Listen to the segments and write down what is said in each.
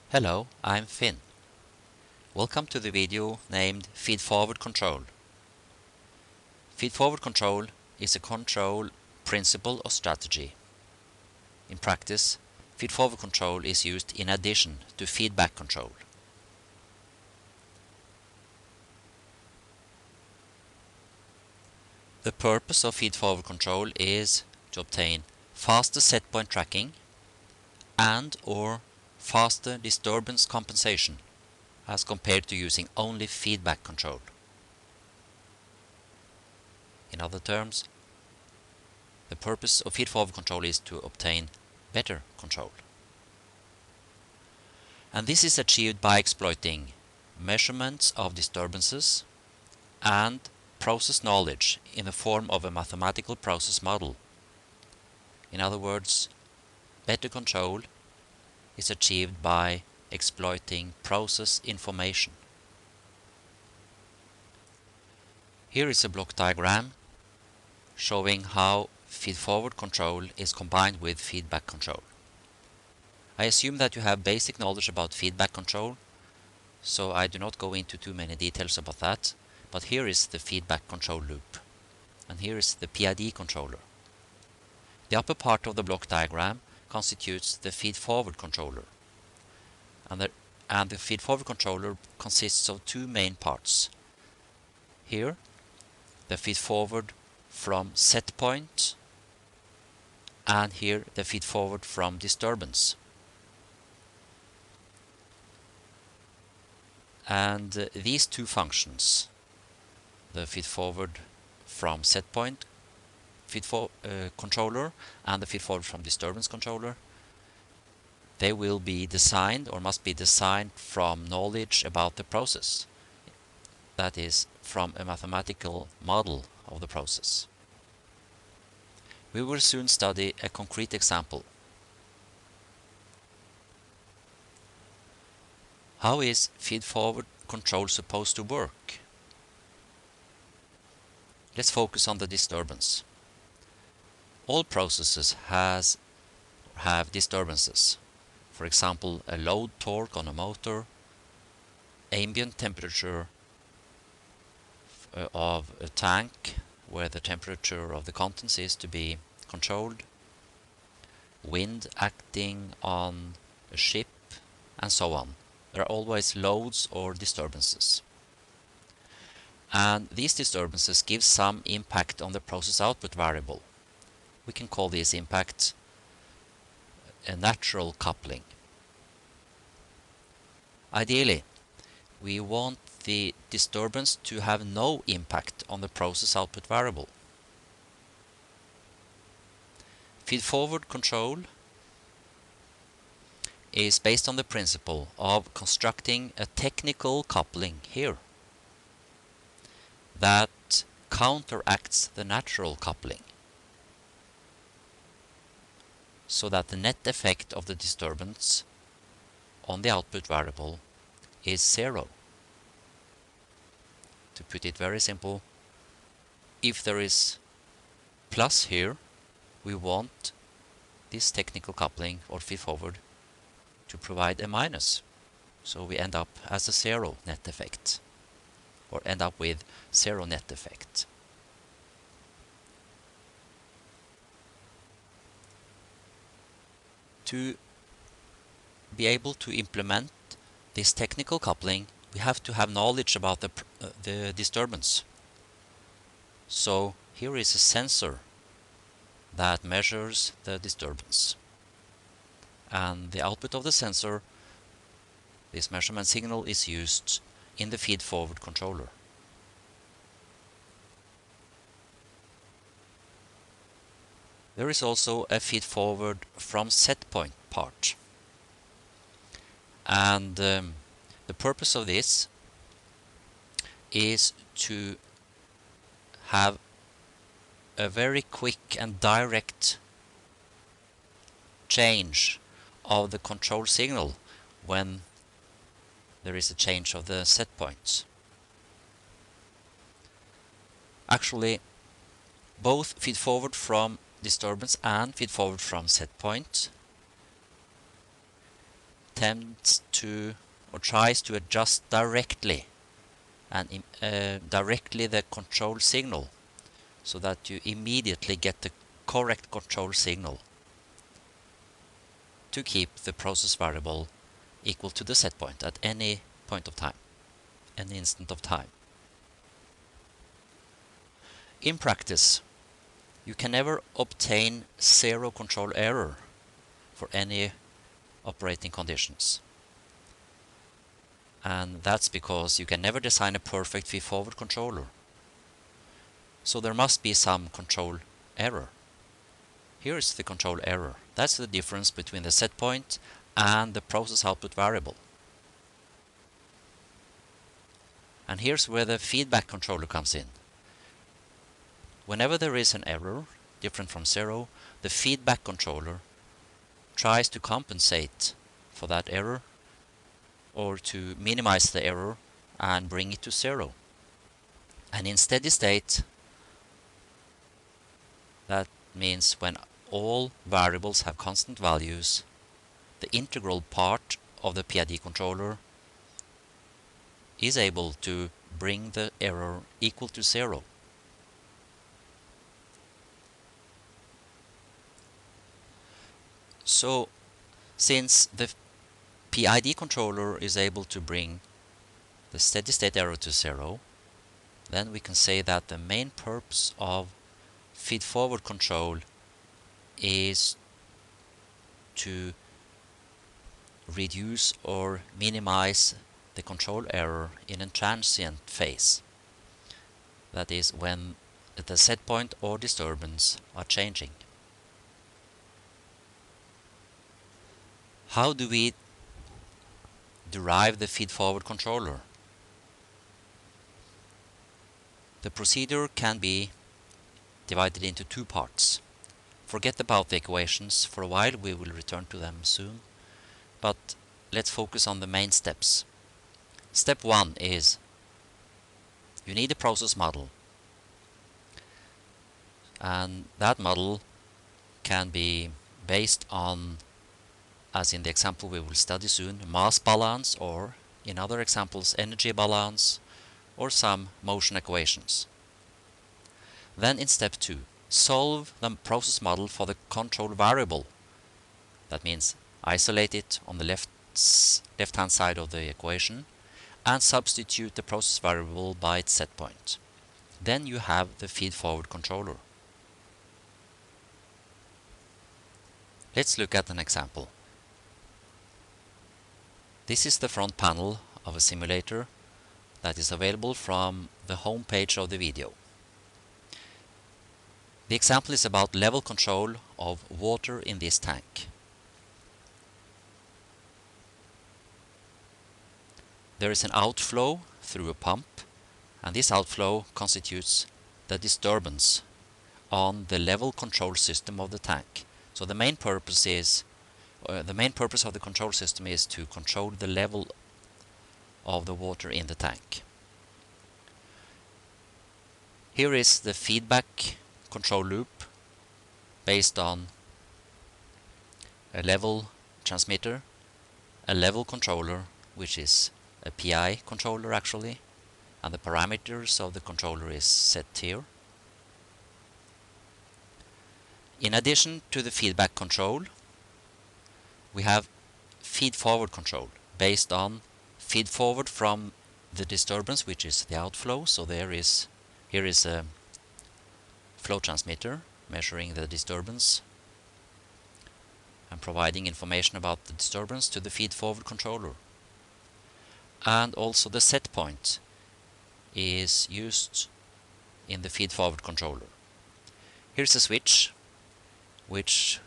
Hello, I'm Finn. Welcome to the video named Feedforward Control. Feedforward control is a control principle or strategy. In practice, feedforward control is used in addition to feedback control. The purpose of feedforward control is to obtain faster setpoint tracking and/or faster disturbance compensation as compared to using only feedback control. In other terms, the purpose of feedforward control is to obtain better control. And this is achieved by exploiting measurements of disturbances and process knowledge in the form of a mathematical process model. In other words, better control is achieved by exploiting process information. Here is a block diagram showing how feedforward control is combined with feedback control. I assume that you have basic knowledge about feedback control, so I do not go into too many details about that, but here is the feedback control loop, and here is the PID controller. The upper part of the block diagram constitutes the feedforward controller, and the feedforward controller consists of two main parts. Here, the feedforward from setpoint, and here the feedforward from disturbance. And these two functions, the feedforward from setpoint controller and the feedforward from disturbance controller, they will be designed or must be designed from knowledge about the process, that is, from a mathematical model of the process. We will soon study a concrete example. How is feedforward control supposed to work? Let's focus on the disturbance. All processes have disturbances. For example, a load torque on a motor, ambient temperature of a tank where the temperature of the contents is to be controlled, wind acting on a ship, and so on. There are always loads or disturbances. And these disturbances give some impact on the process output variable. We can call this impact a natural coupling. Ideally, we want the disturbance to have no impact on the process output variable. Feedforward control is based on the principle of constructing a technical coupling here that counteracts the natural coupling, so that the net effect of the disturbance on the output variable is zero. To put it very simple, if there is plus here, we want this technical coupling or feedforward to provide a minus, so we end up as a zero net effect, or end up with zero net effect. To be able to implement this technical coupling, we have to have knowledge about the disturbance. So here is a sensor that measures the disturbance, and the output of the sensor, this measurement signal, is used in the feedforward controller. There is also a feedforward from setpoint part, and the purpose of this is to have a very quick and direct change of the control signal when there is a change of the set points. Actually, both feedforward from disturbance and feedforward from set point attempts to or tries to adjust directly the control signal so that you immediately get the correct control signal to keep the process variable equal to the set point at any point of time, any instant of time. In practice, you can never obtain zero control error for any operating conditions. And that's because you can never design a perfect feedforward controller. So there must be some control error. Here is the control error. That's the difference between the set point and the process output variable. And here's where the feedback controller comes in. Whenever there is an error different from zero, the feedback controller tries to compensate for that error or to minimize the error and bring it to zero. And in steady state, that means when all variables have constant values, the integral part of the PID controller is able to bring the error equal to zero. So, since the PID controller is able to bring the steady state error to zero, then we can say that the main purpose of feedforward control is to reduce or minimize the control error in a transient phase. That is, when the set point or disturbance are changing. How do we derive the feedforward controller? The procedure can be divided into two parts. Forget about the equations for a while, we will return to them soon. But let's focus on the main steps. Step 1 is you need a process model. And that model can be based on, as in the example we will study soon, mass balance, or in other examples, energy balance, or some motion equations. Then in step 2, solve the process model for the control variable. That means isolate it on the left-hand side of the equation and substitute the process variable by its set point. Then you have the feedforward controller. Let's look at an example. This is the front panel of a simulator that is available from the home page of the video. The example is about level control of water in this tank. There is an outflow through a pump, and this outflow constitutes the disturbance on the level control system of the tank. So the main purpose of the control system is to control the level of the water in the tank. Here is the feedback control loop based on a level transmitter, a level controller, which is a PI controller actually, and the parameters of the controller is set here. In addition to the feedback control, we have feedforward control based on feedforward from the disturbance, which is the outflow. So here is a flow transmitter measuring the disturbance and providing information about the disturbance to the feedforward controller. And also the set point is used in the feedforward controller. Here's a switch which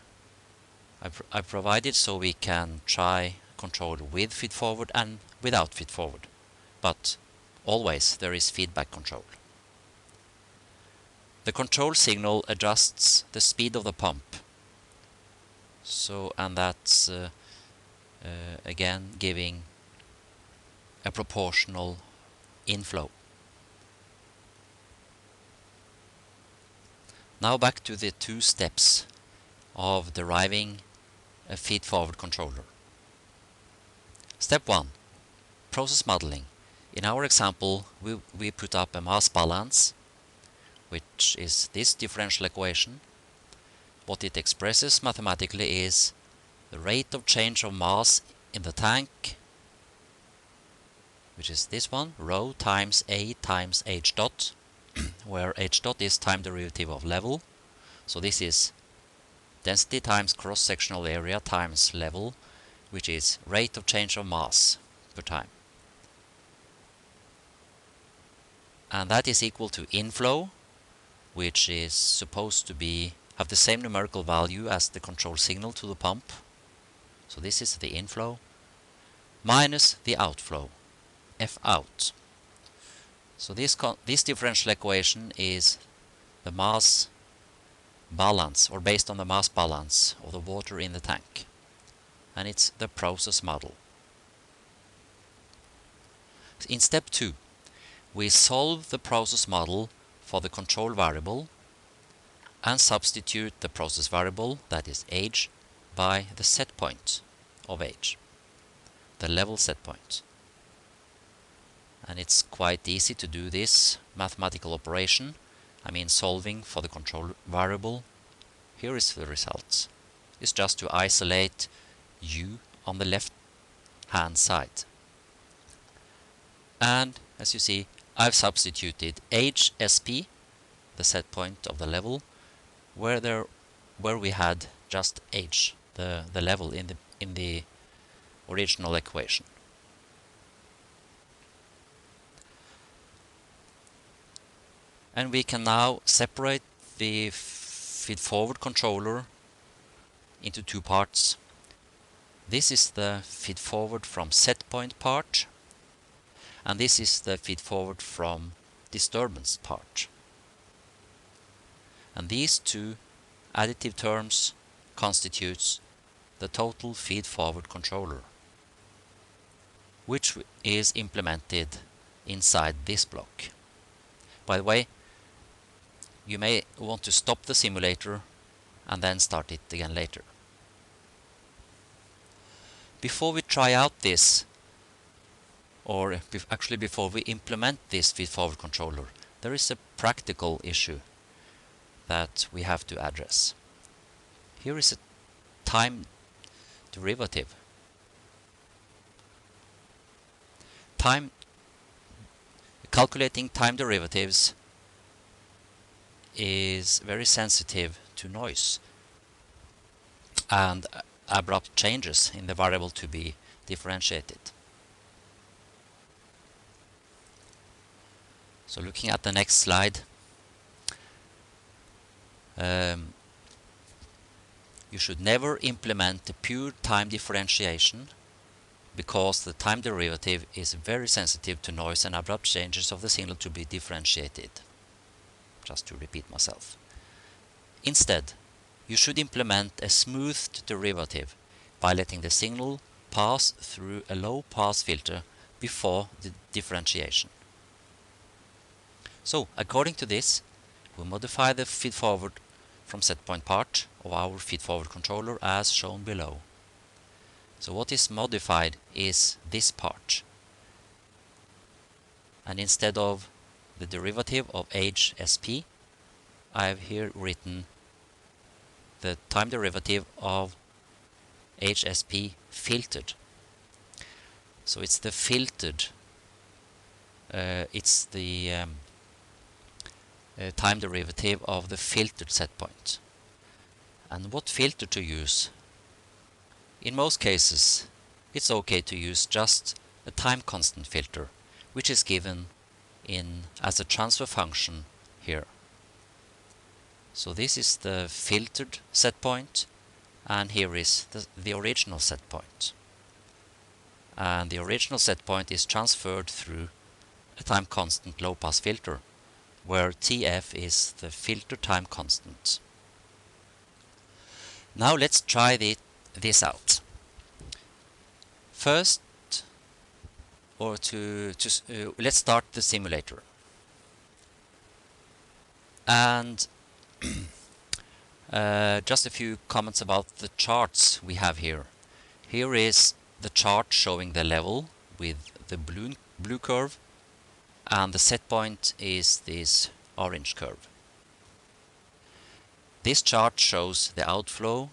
I provided so we can try control with feedforward and without feedforward, but always there is feedback control. The control signal adjusts the speed of the pump, and that's again giving a proportional inflow. Now back to the two steps of deriving a feedforward controller. Step 1. Process modeling. In our example, we put up a mass balance, which is this differential equation. What it expresses mathematically is the rate of change of mass in the tank, which is this one, rho times A times h dot, where h dot is time derivative of level. So this is density times cross-sectional area times level, which is rate of change of mass per time. And that is equal to inflow, which is supposed to have the same numerical value as the control signal to the pump. So this is the inflow minus the outflow, F out. So this differential equation is the mass balance, or based on the mass balance of the water in the tank. And it's the process model. In step 2, we solve the process model for the control variable and substitute the process variable, that is h, by the set point of h, the level set point. And it's quite easy to do this mathematical operation. I mean, solving for the control variable. Here is the results. It's just to isolate u on the left hand side. And as you see, I've substituted hsp, the set point of the level, where we had just h, the level in the original equation. And we can now separate the feedforward controller into two parts. This is the feedforward from set point part, and this is the feedforward from disturbance part. And these two additive terms constitutes the total feedforward controller, which is implemented inside this block. By the way, you may want to stop the simulator and then start it again later. Before we try out this, or actually before we implement this feedforward controller, there is a practical issue that we have to address. Here is a time derivative. Calculating time derivatives is very sensitive to noise and abrupt changes in the variable to be differentiated. So looking at the next slide, you should never implement the pure time differentiation, because the time derivative is very sensitive to noise and abrupt changes of the signal to be differentiated. Just to repeat myself. Instead, you should implement a smoothed derivative by letting the signal pass through a low pass filter before the differentiation. So, according to this, we modify the feedforward from setpoint part of our feedforward controller as shown below. So what is modified is this part. And instead of the derivative of hsp, I have here written the time derivative of hsp filtered. So it's the filtered, it's the time derivative of the filtered set point. And what filter to use? In most cases, it's okay to use just a time constant filter, which is given as a transfer function here. So this is the filtered set point, and here is the original set point. And the original set point is transferred through a time constant low pass filter, where Tf is the filter time constant. Now let's try this out. First, let's start the simulator. And just a few comments about the charts we have here. Here is the chart showing the level with the blue curve, and the set point is this orange curve. This chart shows the outflow,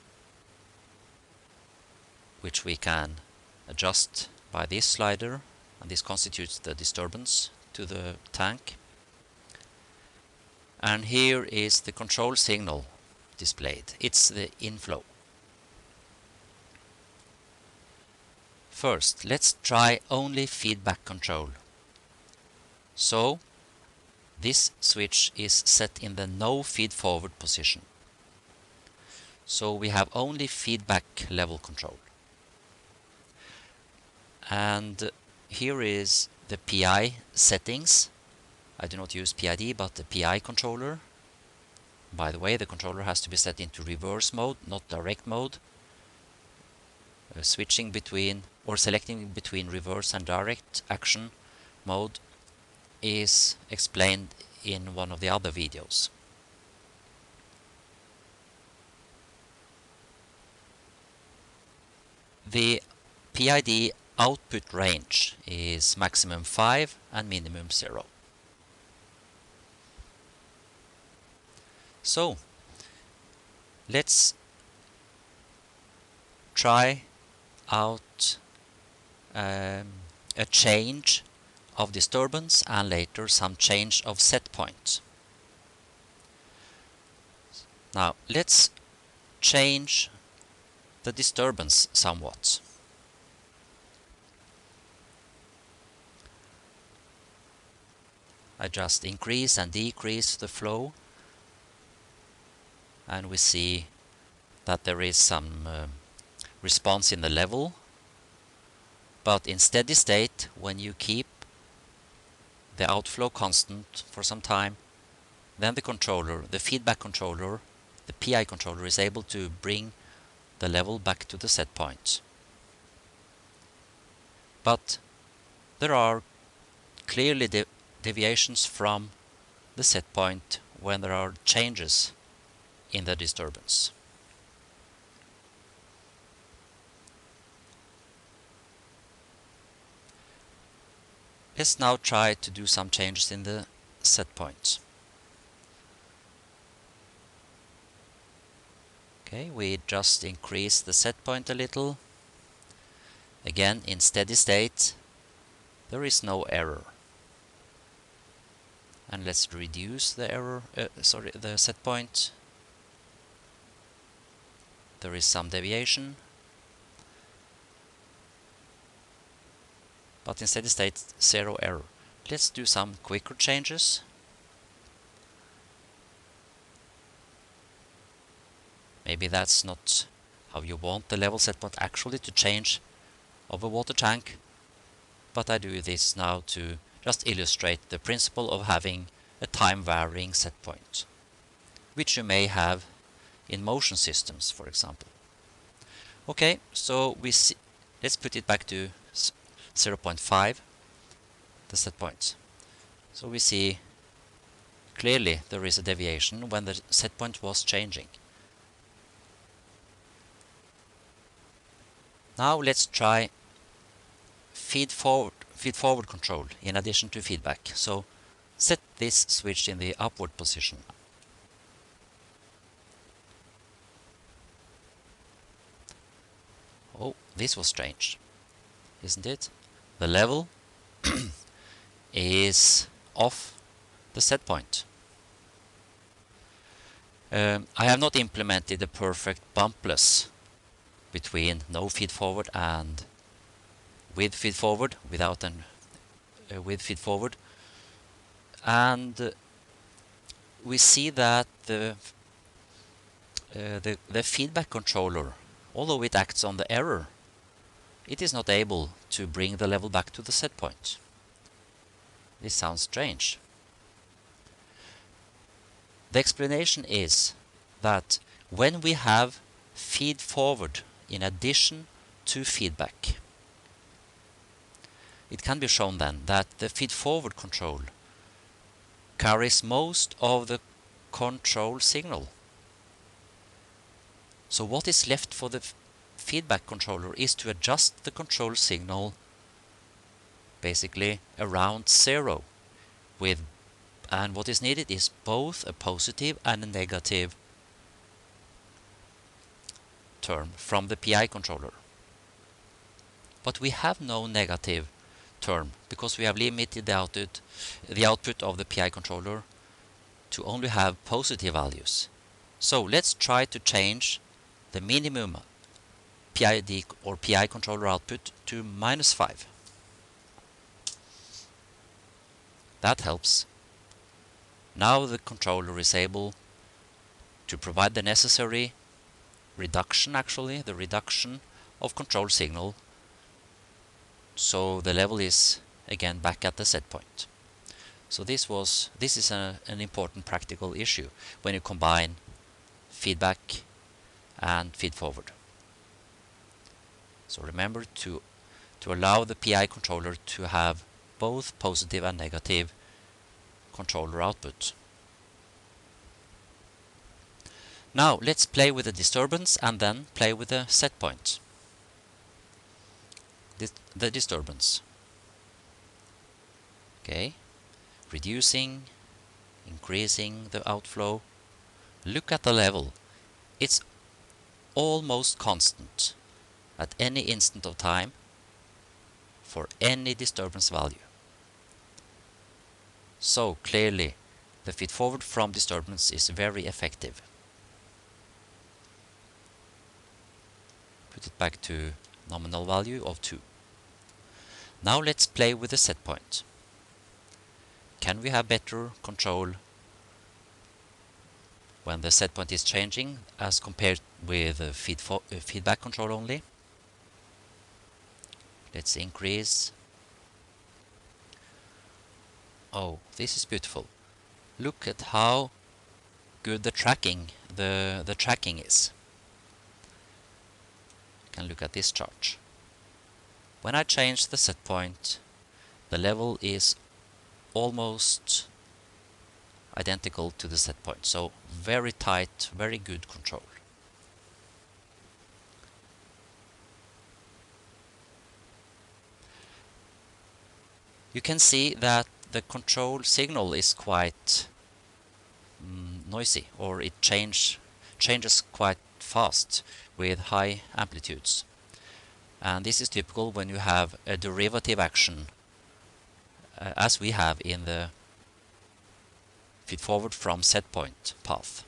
which we can adjust by this slider, and this constitutes the disturbance to the tank. And here is the control signal displayed. It's the inflow. First, let's try only feedback control. So, this switch is set in the no feed forward position. So we have only feedback level control. And here is the PI settings. I do not use PID, but the PI controller. By the way, the controller has to be set into reverse mode, not direct mode. Switching between or selecting between reverse and direct action mode is explained in one of the other videos. The PID output range is maximum 5 and minimum 0. So let's try out a change of disturbance and later some change of set point. Now let's change the disturbance somewhat. I just increase and decrease the flow, and we see that there is some response in the level, but in steady state, when you keep the outflow constant for some time, then the controller, the feedback controller, the PI controller, is able to bring the level back to the set point. But there are clearly deviations from the set point when there are changes in the disturbance. Let's now try to do some changes in the set point. Okay, we just increase the set point a little. Again, in steady state, there is no error. And let's reduce the error, the set point. There is some deviation, but in steady state, 0 error. Let's do some quicker changes. Maybe that's not how you want the level set point actually to change of a water tank, but I do this now to just illustrate the principle of having a time varying set point, which you may have in motion systems, for example. Okay, so we see, let's put it back to 0.5, the set point. So we see clearly there is a deviation when the set point was changing. Now let's try feed forward control in addition to feedback. So set this switch in the upward position. Oh, this was strange, isn't it? The level is off the set point. I have not implemented a perfect bumpless between no feed forward and with feed forward, without an with feed forward, and we see that the feedback controller, although it acts on the error, it is not able to bring the level back to the set point. This sounds strange. The explanation is that when we have feed forward in addition to feedback, it can be shown then that the feed forward control carries most of the control signal. So what is left for the feedback controller is to adjust the control signal basically around 0 and what is needed is both a positive and a negative term from the PI controller. But we have no negative term because we have limited the output of the PI controller to only have positive values. So let's try to change the minimum PID or PI controller output to -5. That helps. Now the controller is able to provide the necessary reduction, the reduction of control signal, so the level is again back at the set point. So this is an important practical issue when you combine feedback and feedforward. So remember to allow the PI controller to have both positive and negative controller output. Now let's play with the disturbance and then play with the set point. The disturbance. Okay, reducing, increasing the outflow. Look at the level. It's almost constant at any instant of time for any disturbance value. So clearly the feedforward from disturbance is very effective. Put it back to nominal value of 2. Now let's play with the set point. Can we have better control when the set point is changing as compared with feedback control only? Let's increase. Oh, this is beautiful. Look at how good the tracking is. You can look at this chart. When I change the set point, the level is almost identical to the set point. So very tight, very good control. You can see that the control signal is quite noisy, or it changes quite fast with high amplitudes. And this is typical when you have a derivative action as we have in the feedforward from set point path.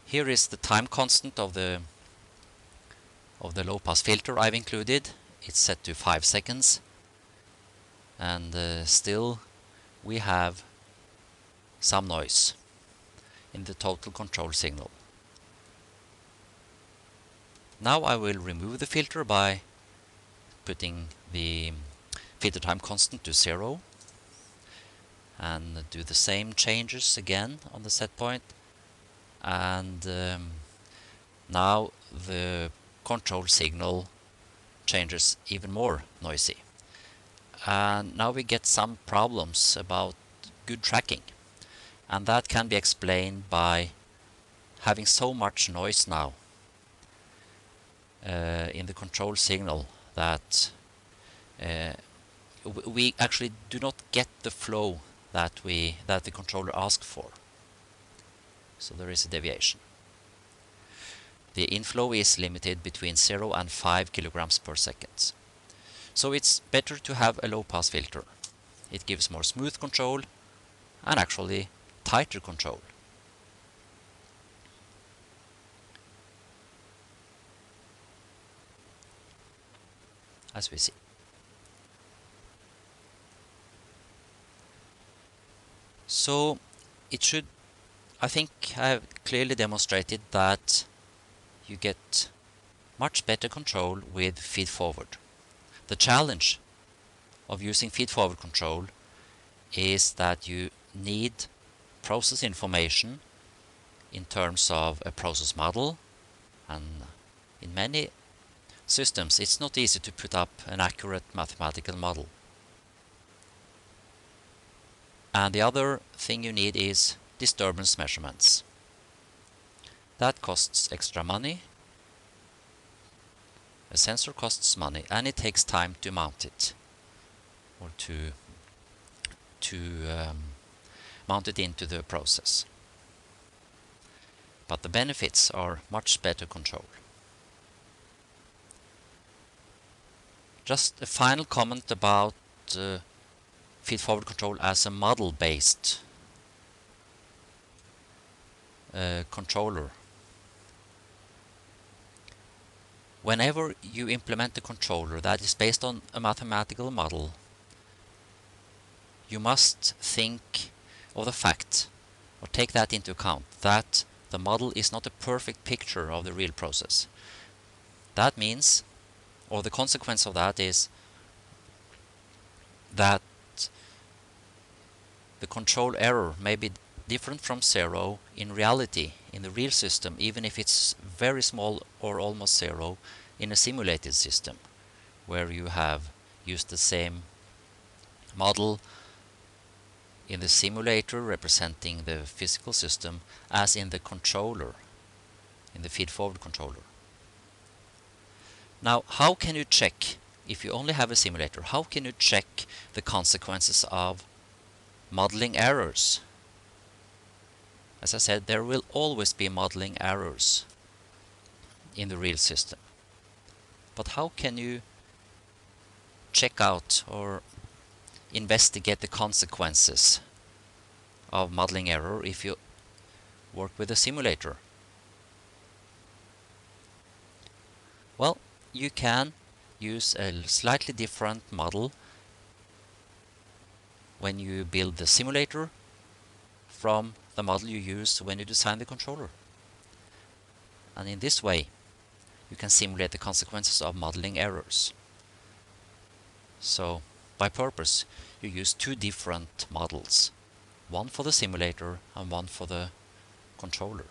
Here is the time constant of the low pass filter I've included. It's set to 5 seconds, and still we have some noise in the total control signal. Now I will remove the filter by putting the filter time constant to 0 and do the same changes again on the set point, and now the control signal changes even more noisy, and now we get some problems about good tracking, and that can be explained by having so much noise now in the control signal that we actually do not get the flow that the controller asks for. So there is a deviation. The inflow is limited between 0 and 5 kilograms per second. So it's better to have a low pass filter. It gives more smooth control and actually tighter control. As we see. So I think I have clearly demonstrated that you get much better control with feedforward. The challenge of using feedforward control is that you need process information in terms of a process model, and in many systems it's not easy to put up an accurate mathematical model. And the other thing you need is disturbance measurements. That costs extra money, A sensor costs money and it takes time to mount it, or to mount it into the process. But the benefits are much better control. Just a final comment about feed-forward control as a model-based controller. Whenever you implement a controller that is based on a mathematical model, you must think of the fact, or take that into account, that the model is not a perfect picture of the real process. That means, or the consequence of that is, that the control error may be different from zero in reality in the real system, even if it's very small or almost zero in a simulated system, where you have used the same model in the simulator representing the physical system as in the controller, in the feed-forward controller. Now, how can you check, if you only have a simulator, how can you check the consequences of modeling errors? As I said, there will always be modeling errors in the real system. But how can you check out or investigate the consequences of modeling error if you work with a simulator? Well, you can use a slightly different model when you build the simulator from the model you use when you design the controller. And in this way, you can simulate the consequences of modeling errors. So, by purpose, you use two different models, one for the simulator and one for the controller.